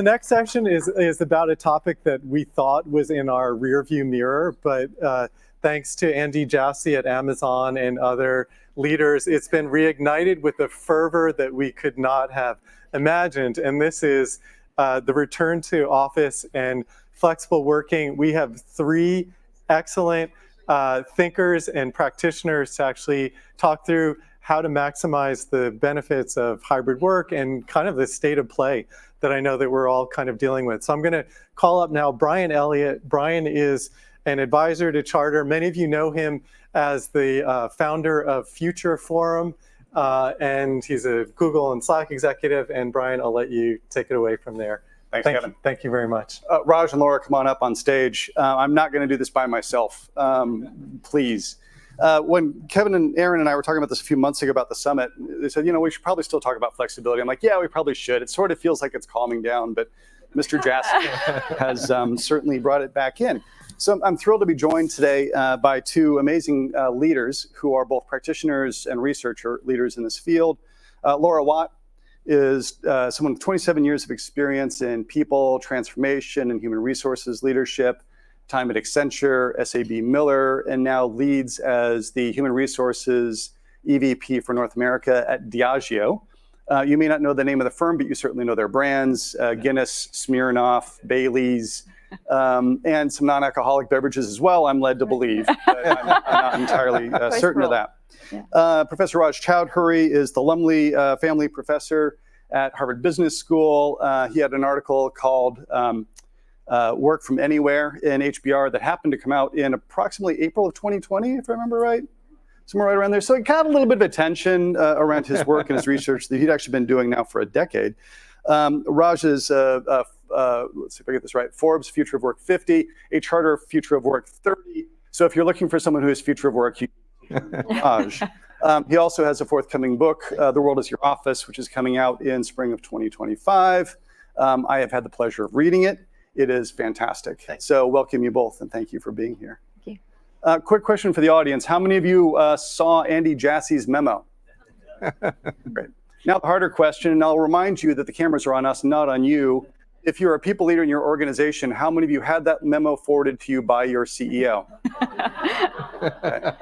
The next section is about a topic that we thought was in our rearview mirror, but thanks to Andy Jassy at Amazon and other leaders, it's been reignited with a fervor that we could not have imagined. And this is the return to office and flexible working. We have three excellent thinkers and practitioners to actually talk through how to maximize the benefits of hybrid work and kind of the state of play that I know that we're all kind of dealing with. So I'm going to call up now Brian Elliott. Brian is an advisor to Charter. Many of you know him as the founder of Future Forum, and he's a Google and Slack executive. And Brian, I'll let you take it away from there. Thanks, Kevin. Thank you very much. Raj and Laura, come on up on stage. I'm not going to do this by myself, please. When Kevin and Aaron and I were talking about this a few months ago about the summit, they said, you know, we should probably still talk about flexibility. I'm like, yeah, we probably should. It sort of feels like it's calming down, but Mr. Jassy has certainly brought it back in. So I'm thrilled to be joined today by two amazing leaders who are both practitioners and researcher leaders in this field. Laura Watt is someone with 27 years of experience in people, transformation, and human resources leadership, time at Accenture, SAB Miller, and now leads as the human resources EVP for North America at Diageo. You may not know the name of the firm, but you certainly know their brands, Guinness, Smirnoff, Bailey's, and some non-alcoholic beverages as well, I'm led to believe. But I'm not entirely certain of that. Yeah. Professor Raj Choudhury is the Lumley Family Professor at Harvard Business School. He had an article called Work from Anywhere in HBR that happened to come out in approximately April of 2020, if I remember right. Somewhere right around there. So it got a little bit of attention around his work and his research that he'd actually been doing now for a decade. Raj is, let's see if I get this right, Forbes Future of Work 50, a Charter Future of Work 30. So if you're looking for someone who is Future of Work, you Raj. He also has a forthcoming book, The World is Your Office, which is coming out in spring of 2025. I have had the pleasure of reading it. It is fantastic. Thanks. So welcome you both, and thank you for being here. Thank you. Quick question for the audience. How many of you saw Andy Jassy's memo? Great. Now the harder question, and I'll remind you that the cameras are on us, not on you. If you're a people leader in your organization, how many of you had that memo forwarded to you by your CEO? Okay.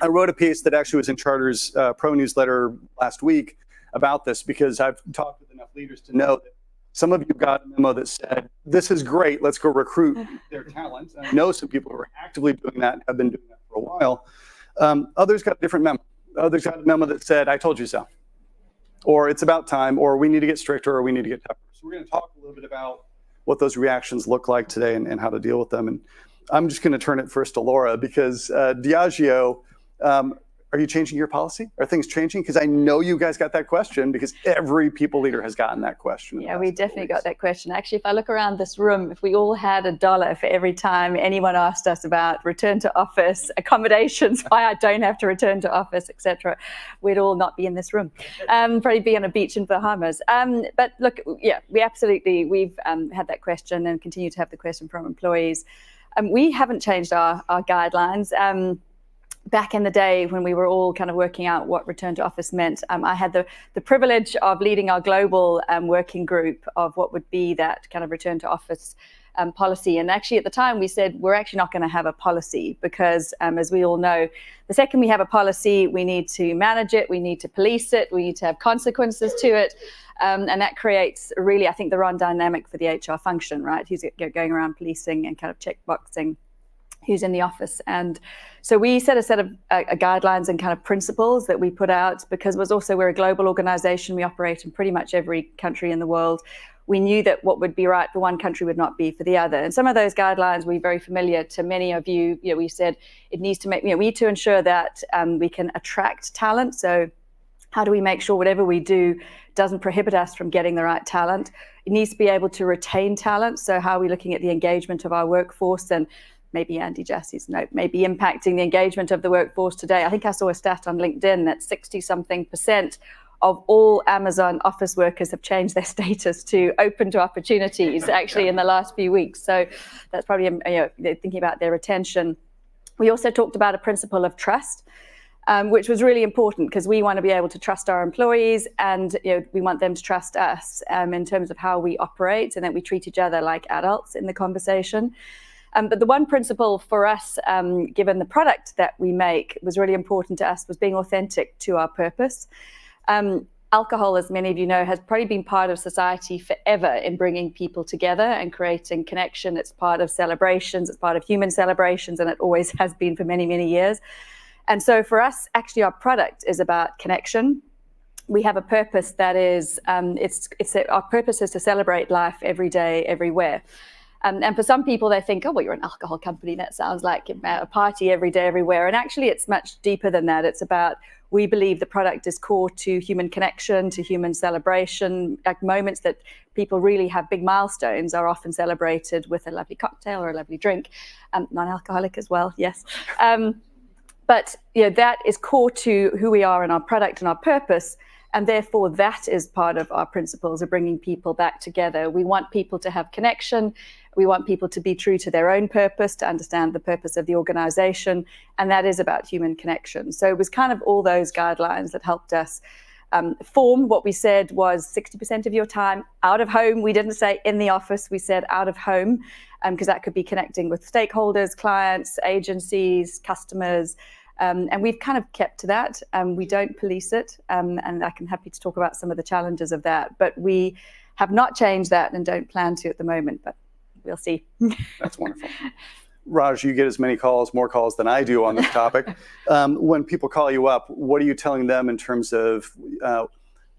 I wrote a piece that actually was in Charter's Pro newsletter last week about this because I've talked with enough leaders to know that some of you got a memo that said, this is great, let's go recruit their talent. And I know some people who are actively doing that and have been doing that for a while. Others got a different memo. Others got a memo that said, I told you so. Or it's about time, or we need to get stricter, or we need to get tougher. So we're going to talk a little bit about what those reactions look like today and how to deal with them. And I'm just going to turn it first to Laura because Diageo, are you changing your policy? Are things changing? Because I know you guys got that question because every people leader has gotten that question. Yeah, we definitely got that question. Actually, if I look around this room, if we all had $1 for every time anyone asked us about return to office, accommodations, why I don't have to return to office, etc., we'd all not be in this room. Probably be on a beach in Bahamas. But look, yeah, we've had that question and continue to have the question from employees. We haven't changed our guidelines. Back in the day when we were all kind of working out what return to office meant, I had the privilege of leading our global working group of what would be that kind of return to office policy. And actually at the time we said, we're actually not going to have a policy because as we all know, the second we have a policy, we need to manage it, we need to police it, we need to have consequences to it. And that creates really, I think, the wrong dynamic for the HR function, right? Who's going around policing and kind of checkboxing who's in the office. And so we set a set of guidelines and kind of principles that we put out because we're a global organization. We operate in pretty much every country in the world. We knew that what would be right for one country would not be for the other. And some of those guidelines were very familiar to many of you. We said it needs to we need to ensure that we can attract talent. So how do we make sure whatever we do doesn't prohibit us from getting the right talent? It needs to be able to retain talent. So how are we looking at the engagement of our workforce? And maybe Andy Jassy's note, maybe impacting the engagement of the workforce today. I think I saw a stat on LinkedIn that 60-something% of all Amazon office workers have changed their status to open to opportunities actually in the last few weeks. So that's probably they're thinking about their retention. We also talked about a principle of trust. which was really important because we want to be able to trust our employees, and we want them to trust us in terms of how we operate and that we treat each other like adults in the conversation. But the one principle for us, given the product that we make, was really important to us was being authentic to our purpose. Alcohol, as many of you know, has probably been part of society forever in bringing people together and creating connection. It's part of celebrations, it's part of human celebrations, and it always has been for many, many years. And so for us, actually, our product is about connection. We have a purpose that is, our purpose is to celebrate life every day, everywhere. And for some people, they think, oh, well, you're an alcohol company. That sounds like a party every day, everywhere. And actually, it's much deeper than that. It's about, we believe the product is core to human connection, to human celebration, like moments that people really have big milestones are often celebrated with a lovely cocktail or a lovely drink, non-alcoholic as well, yes. But that is core to who we are in our product and our purpose. And therefore, that is part of our principles of bringing people back together. We want people to have connection. We want people to be true to their own purpose, to understand the purpose of the organization. And that is about human connection. So it was kind of all those guidelines that helped us form what we said was 60% of your time out of home. We didn't say in the office, we said out of home, because that could be connecting with stakeholders, clients, agencies, customers. And we've kind of kept to that. We don't police it. And I'm happy to talk about some of the challenges of that. But we have not changed that and don't plan to at the moment, but we'll see. That's wonderful. Raj, you get as many calls, more calls than I do on this topic. When people call you up, what are you telling them in terms of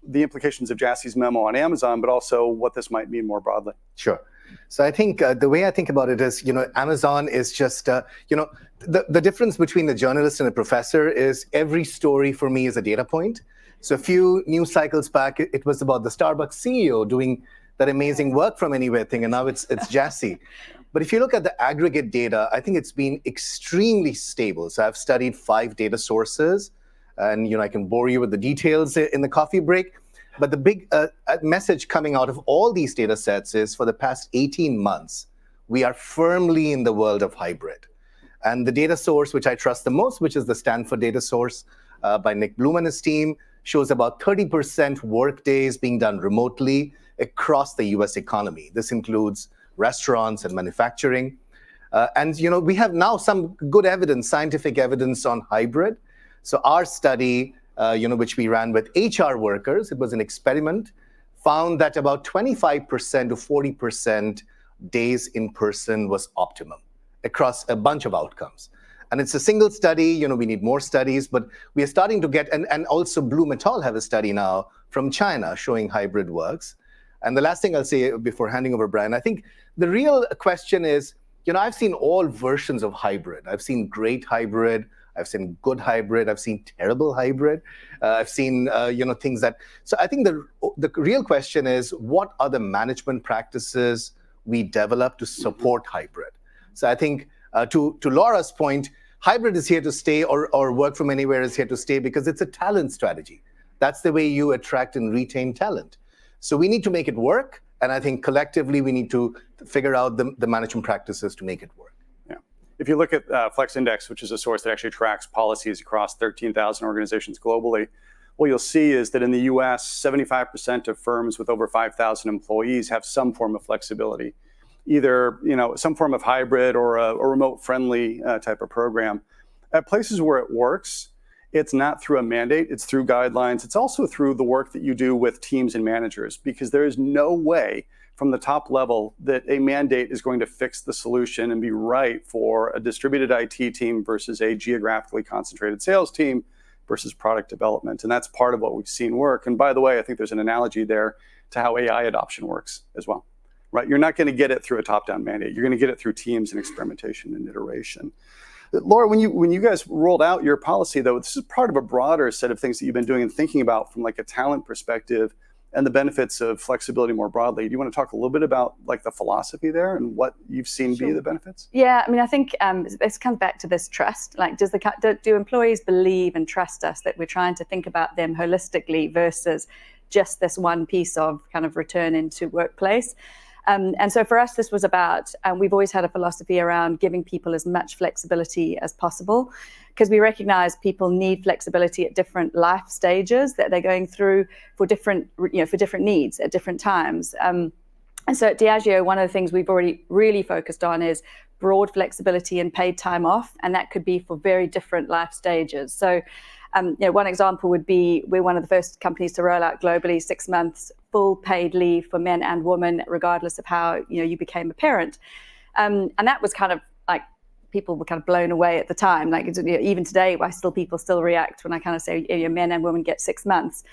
the implications of Jassy's memo on Amazon, but also what this might mean more broadly? Sure. So I think the way I think about it is, Amazon is just, the difference between a journalist and a professor is every story for me is a data point. So a few news cycles back, it was about the Starbucks CEO doing that amazing work from anywhere thing, and now it's Jassy. But if you look at the aggregate data, I think it's been extremely stable. So I've studied 5 data sources, and I can bore you with the details in the coffee break. But the big message coming out of all these data sets is for the past 18 months, we are firmly in the world of hybrid. And the data source, which I trust the most, which is the Stanford data source by Nick Bloom and his team, shows about 30% work days being done remotely across the US economy. This includes restaurants and manufacturing. And we have now some good evidence, scientific evidence on hybrid. So our study, which we ran with HR workers, it was an experiment, found that about 25% to 40% days in person was optimum across a bunch of outcomes. And it's a single study, we need more studies, but we are starting to get, and also Bloom et al. Have a study now from China showing hybrid works. And the last thing I'll say before handing over, Brian, I think the real question is, I've seen all versions of hybrid. I've seen great hybrid, I've seen good hybrid, I've seen terrible hybrid, I've seen things that. So I think the real question is, what are the management practices we develop to support hybrid? So I think to Laura's point, hybrid is here to stay, or work from anywhere is here to stay, because it's a talent strategy. That's the way you attract and retain talent. So we need to make it work, and I think collectively we need to figure out the management practices to make it work. Yeah. If you look at Flex Index, which is a source that actually tracks policies across 13,000 organizations globally, what you'll see is that in the US, 75% of firms with over 5,000 employees have some form of flexibility, either some form of hybrid or a remote-friendly type of program. At places where it works, it's not through a mandate, it's through guidelines. It's also through the work that you do with teams and managers, because there is no way from the top level that a mandate is going to fix the solution and be right for a distributed IT team versus a geographically concentrated sales team versus product development. And that's part of what we've seen work. And by the way, I think there's an analogy there to how AI adoption works as well, right? You're not going to get it through a top-down mandate. You're going to get it through teams and experimentation and iteration. Laura, when you guys rolled out your policy, though, this is part of a broader set of things that you've been doing and thinking about from like a talent perspective and the benefits of flexibility more broadly. Do you want to talk a little bit about like the philosophy there and what you've seen be the benefits? Yeah, I mean, I think this comes back to this trust. Like, do employees believe and trust us that we're trying to think about them holistically versus just this one piece of kind of return into workplace? And so for us, this was about, we've always had a philosophy around giving people as much flexibility as possible, because we recognize people need flexibility at different life stages that they're going through for different needs at different times. And so at Diageo, one of the things we've already really focused on is broad flexibility and paid time off, and that could be for very different life stages. So one example would be we're one of the first companies to roll out globally 6 months full paid leave for men and women, regardless of how you became a parent. And that was kind of like, people were kind of blown away at the time. Like, even today, people still react when I kind of say men and women get 6 months.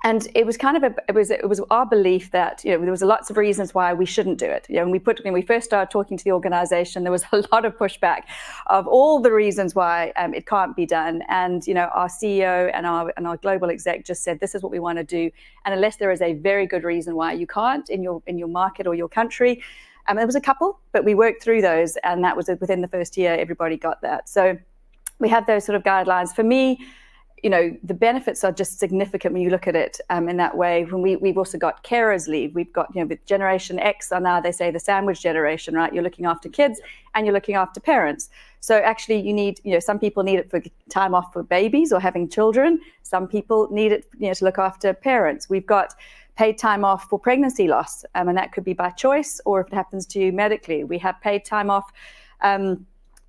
And it was kind of it was our belief that there was lots of reasons why we shouldn't do it. When we first started talking to the organization, there was a lot of pushback of all the reasons why it can't be done. And our CEO and our global exec just said, this is what we want to do. And unless there is a very good reason why you can't in your market or your country, there was a couple, but we worked through those, and that was within the first year. Everybody got that. So we have those sort of guidelines. For me, the benefits are just significant when you look at it in that way. When we've also got carers leave. We've got, with Generation X are now, they say, the sandwich generation, right? You're looking after kids and you're looking after parents. So actually you need, some people need it for time off for babies or having children. Some people need it, to look after parents. We've got paid time off for pregnancy loss, and that could be by choice or if it happens to you medically. We have paid time off,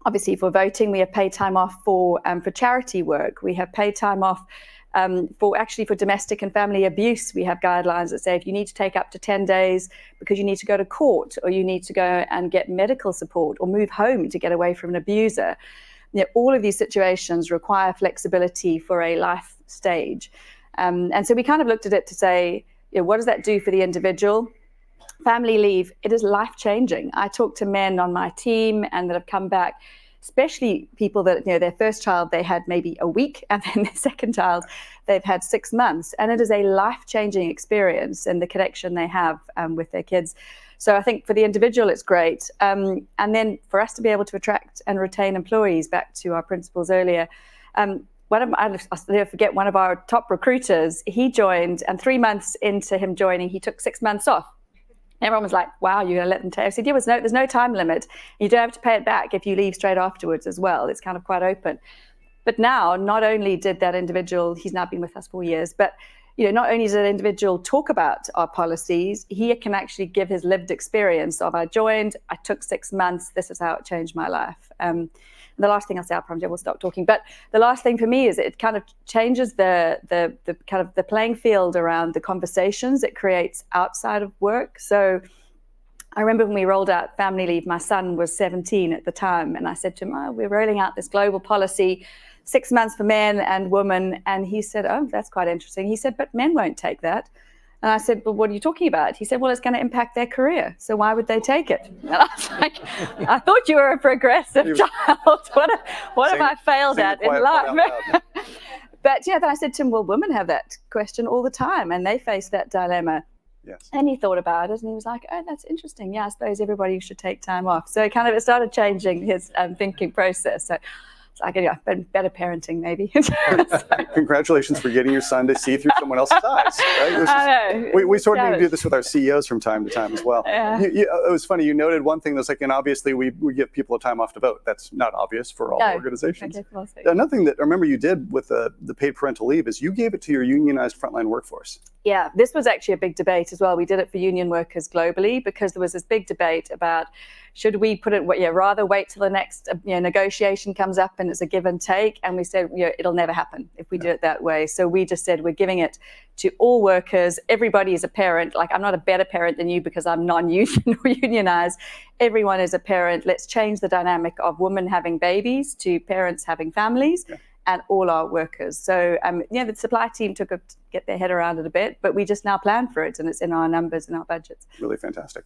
obviously for voting. We have paid time off for charity work. We have paid time off for domestic and family abuse. We have guidelines that say if you need to take up to 10 days because you need to go to court, or you need to go and get medical support, or move home to get away from an abuser. All of these situations require flexibility for a life stage. And so we kind of looked at it to say, what does that do for the individual? Family leave, it is life-changing. I talk to men on my team and that have come back, especially people that, their first child, they had maybe a week, and then their second child, they've had 6 months. And it is a life-changing experience, and the connection they have with their kids. So I think for the individual, it's great. And then for us to be able to attract and retain employees, back to our principles earlier, I'll never forget, one of our top recruiters, he joined, and 3 months into him joining, he took 6 months off. Everyone was like, wow, you're going to let them take? I said, yeah, there's no time limit. You don't have to pay it back if you leave straight afterwards as well. It's kind of quite open. But now, not only did that individual, he's now been with us 4 years, but not only does that individual talk about our policies, he can actually give his lived experience of, I joined, I took 6 months, this is how it changed my life. The last thing I'll say, I promise I will stop talking, but the last thing for me is it kind of changes the kind of the playing field around the conversations it creates outside of work. So I remember when we rolled out family leave, my son was 17 at the time, and I said to him, we're rolling out this global policy, 6 months for men and women. And he said, oh, that's quite interesting. He said, but men won't take that. And I said, well, what are you talking about? He said, well, it's going to impact their career. So why would they take it? And I was like, I thought you were a progressive child. What have I failed at in life? But then I said to him, well, women have that question all the time, and they face that dilemma. Yes. And he thought about it, and he was like, oh, that's interesting. Yeah, I suppose everybody should take time off. So it started changing his thinking process. So it's like, better parenting, maybe. Congratulations for getting your son to see through someone else's eyes. Right? I know. We sort of need to do this with our CEOs from time to time as well. Yeah. It was funny, you noted one thing that's like, and obviously we give people a time off to vote. That's not obvious for all organizations. Okay, Another thing that I remember you did with the paid parental leave is you gave it to your unionized frontline workforce. Yeah, this was actually a big debate as well. We did it for union workers globally because there was this big debate about, should we put it, rather wait till the next negotiation comes up and it's a give and take? And we said, it'll never happen if we do it that way. So we just said, we're giving it to all workers. Everybody is a parent. Like, I'm not a better parent than you because I'm non-union or unionized. Everyone is a parent. Let's change the dynamic of women having babies to parents having families. Yeah. And all our workers. So, the supply team took to get their head around it a bit, but we just now plan for it, and it's in our numbers and our budgets. Really fantastic.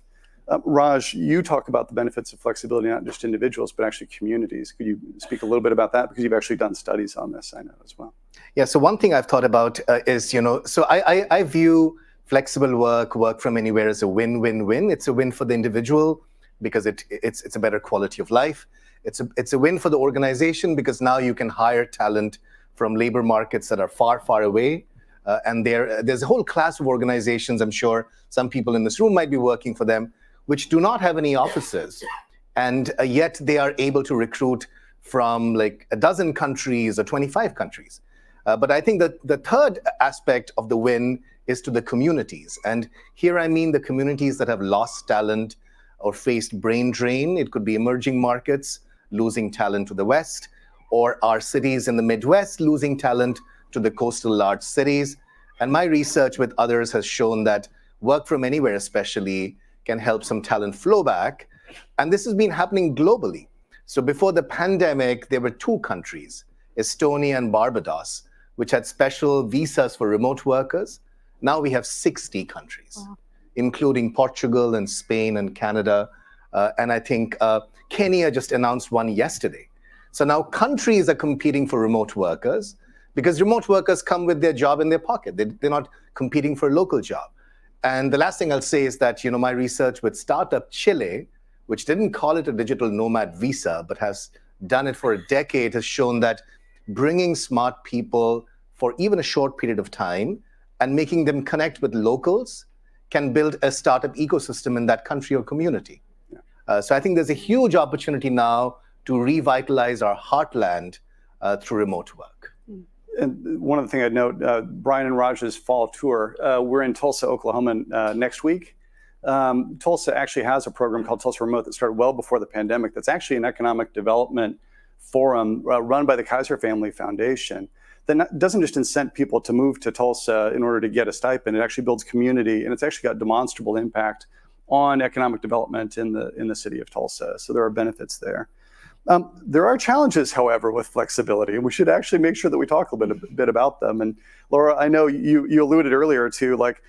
Raj, you talk about the benefits of flexibility, not just individuals, but actually communities. Could you speak a little bit about that? Because you've actually done studies on this, I know, as well. Yeah, so one thing I've thought about is, so I view flexible work from anywhere as a win-win-win. It's a win for the individual because it's a better quality of life. It's a win for the organization because now you can hire talent from labor markets that are far, far away. And there's a whole class of organizations, I'm sure some people in this room might be working for them, which do not have any offices. And yet they are able to recruit from like a dozen countries or 25 countries. But I think that the third aspect of the win is to the communities. And here I mean the communities that have lost talent or faced brain drain. It could be emerging markets losing talent to the West, or our cities in the Midwest losing talent to the coastal large cities. And my research with others has shown that work from anywhere especially can help some talent flow back. And this has been happening globally. So before the pandemic, there were 2 countries, Estonia and Barbados, which had special visas for remote workers. Now we have 60 countries, wow, including Portugal and Spain and Canada. And I think Kenya just announced one yesterday. So now countries are competing for remote workers because remote workers come with their job in their pocket. They're not competing for a local job. And the last thing I'll say is that, my research with Startup Chile, which didn't call it a digital nomad visa, but has done it for a decade, has shown that bringing smart people for even a short period of time and making them connect with locals can build a startup ecosystem in that country or community. Yeah. So I think there's a huge opportunity now to revitalize our heartland through remote work. And one of the things I'd note, Brian and Raj's fall tour, we're in Tulsa, Oklahoma next week. Tulsa actually has a program called Tulsa Remote that started well before the pandemic. That's actually an economic development forum run by the Kaiser Family Foundation that doesn't just incent people to move to Tulsa in order to get a stipend. It actually builds community, and it's actually got demonstrable impact on economic development in the city of Tulsa. So there are benefits there. There are challenges, however, with flexibility, and we should actually make sure that we talk a bit about them. And Laura, I know you alluded earlier to like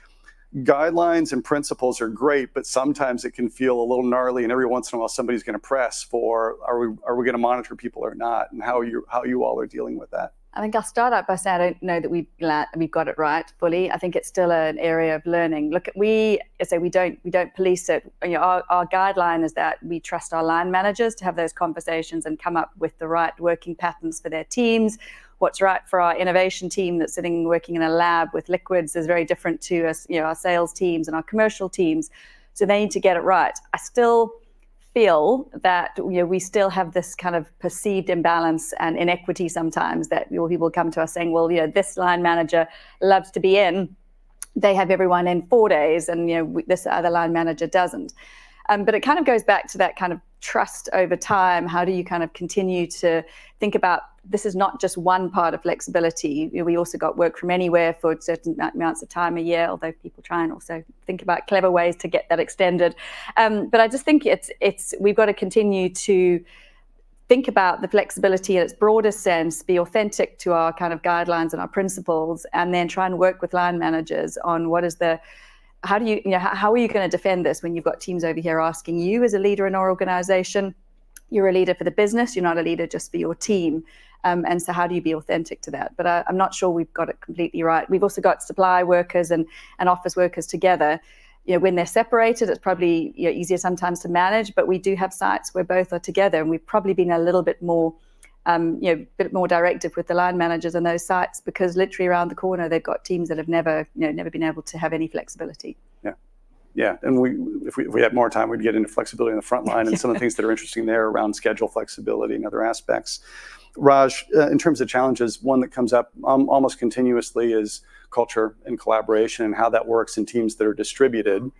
guidelines and principles are great, but sometimes it can feel a little gnarly, and every once in a while somebody's going to press for are we going to monitor people or not, and how you all are dealing with that. I think I'll start out by saying I don't know that we've got it right fully. I think it's still an area of learning. Look, we don't police it. Our guideline is that we trust our line managers to have those conversations and come up with the right working patterns for their teams. What's right for our innovation team that's sitting working in a lab with liquids is very different to us, our sales teams and our commercial teams. So they need to get it right. I still feel that we still have this kind of perceived imbalance and inequity sometimes that people come to us saying, well, this line manager loves to be in. They have everyone in 4 days, and this other line manager doesn't. But it kind of goes back to that kind of trust over time. How do you kind of continue to think about this is not just one part of flexibility. We also got work from anywhere for certain amounts of time a year, although people try and also think about clever ways to get that extended. But I just think we've got to continue to think about the flexibility in its broadest sense, be authentic to our kind of guidelines and our principles, and then try and work with line managers on how are you going to defend this when you've got teams over here asking you as a leader in our organization, you're a leader for the business, you're not a leader just for your team. And so how do you be authentic to that? But I'm not sure we've got it completely right. We've also got supply workers and office workers together. When they're separated, it's probably easier sometimes to manage, but we do have sites where both are together, and we've probably been a little bit more bit more directive with the line managers on those sites, because literally around the corner they've got teams that have never been able to have any flexibility. Yeah, and if we had more time, we'd get into flexibility in the front line and some of the things that are interesting there around schedule flexibility and other aspects. Raj, in terms of challenges, one that comes up almost continuously is culture and collaboration and how that works in teams that are distributed.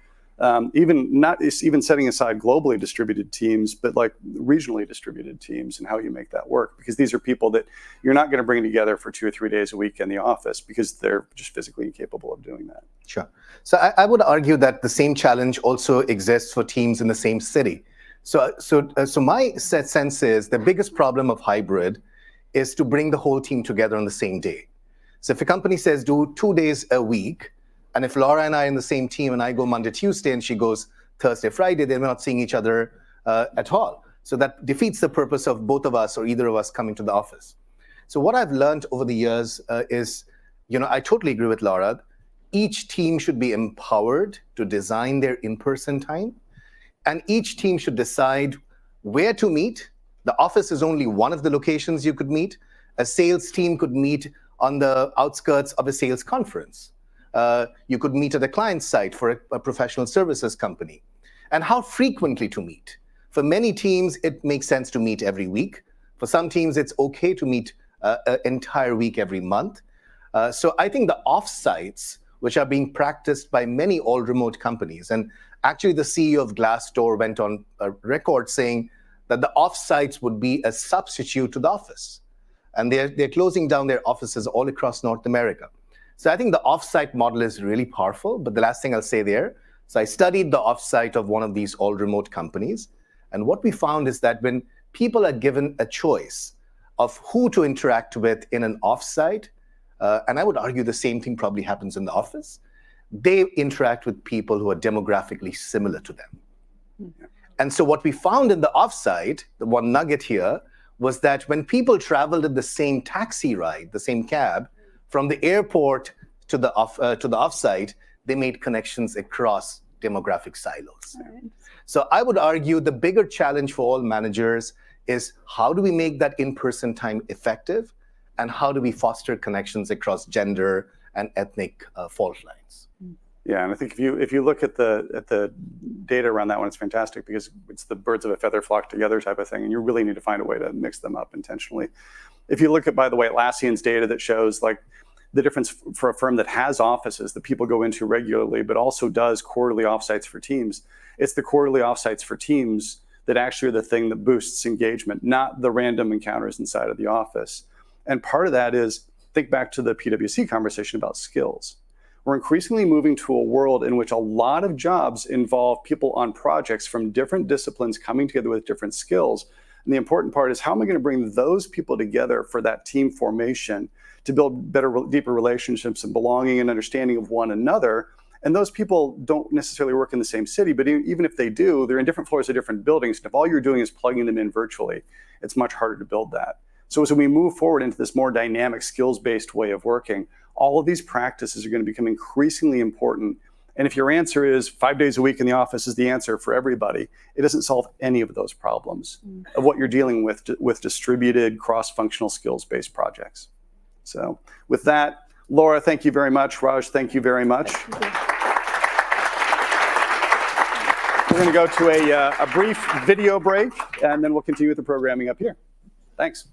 Even setting aside globally distributed teams, but like regionally distributed teams, and how you make that work. Because these are people that you're not going to bring together for 2 or 3 days a week in the office because they're just physically incapable of doing that. Sure. So I would argue that the same challenge also exists for teams in the same city. So my sense is the biggest problem of hybrid is to bring the whole team together on the same day. So if a company says do 2 days a week, and if Laura and I are in the same team and I go Monday, Tuesday, and she goes Thursday, Friday, then we're not seeing each other at all. So that defeats the purpose of both of us or either of us coming to the office. So what I've learned over the years is, I totally agree with Laura. Each team should be empowered to design their in-person time. And each team should decide where to meet. The office is only one of the locations you could meet. A sales team could meet on the outskirts of a sales conference. You could meet at a client site for a professional services company. And how frequently to meet. For many teams, it makes sense to meet every week. For some teams, it's okay to meet an entire week every month. So I think the offsites, which are being practiced by many all-remote companies, and actually the CEO of Glassdoor went on a record saying that the offsites would be a substitute to the office. And they're closing down their offices all across North America. So I think the offsite model is really powerful. But the last thing I'll say there, so I studied the offsite of one of these all-remote companies. And what we found is that when people are given a choice of who to interact with in an offsite, and I would argue the same thing probably happens in the office, they interact with people who are demographically similar to them. Mm-hmm. And so what we found in the offsite, the one nugget here, was that when people traveled in the same taxi ride, the same cab, from the airport to the offsite, they made connections across demographic silos. Right. So I would argue the bigger challenge for all managers is how do we make that in-person time effective, and how do we foster connections across gender and ethnic fault lines? Yeah, and I think if you look at the data around that one, it's fantastic because it's the birds of a feather flock together type of thing, and you really need to find a way to mix them up intentionally. If you look at, by the way, Atlassian's data that shows like the difference for a firm that has offices that people go into regularly, but also does quarterly offsites for teams, it's the quarterly offsites for teams that actually are the thing that boosts engagement, not the random encounters inside of the office. And part of that is, think back to the PwC conversation about skills. We're increasingly moving to a world in which a lot of jobs involve people on projects from different disciplines coming together with different skills. And the important part is, how am I going to bring those people together for that team formation to build better, deeper relationships and belonging and understanding of one another? And those people don't necessarily work in the same city, but even if they do, they're in different floors of different buildings. And if all you're doing is plugging them in virtually, it's much harder to build that. So as we move forward into this more dynamic, skills-based way of working, all of these practices are going to become increasingly important. And if your answer is 5 days a week in the office is the answer for everybody, it doesn't solve any of those problems of what you're dealing with distributed, cross-functional, skills-based projects. So with that, Laura, thank you very much. Raj, thank you very much. We're going to go to a brief video break, and then we'll continue with the programming up here. Thanks.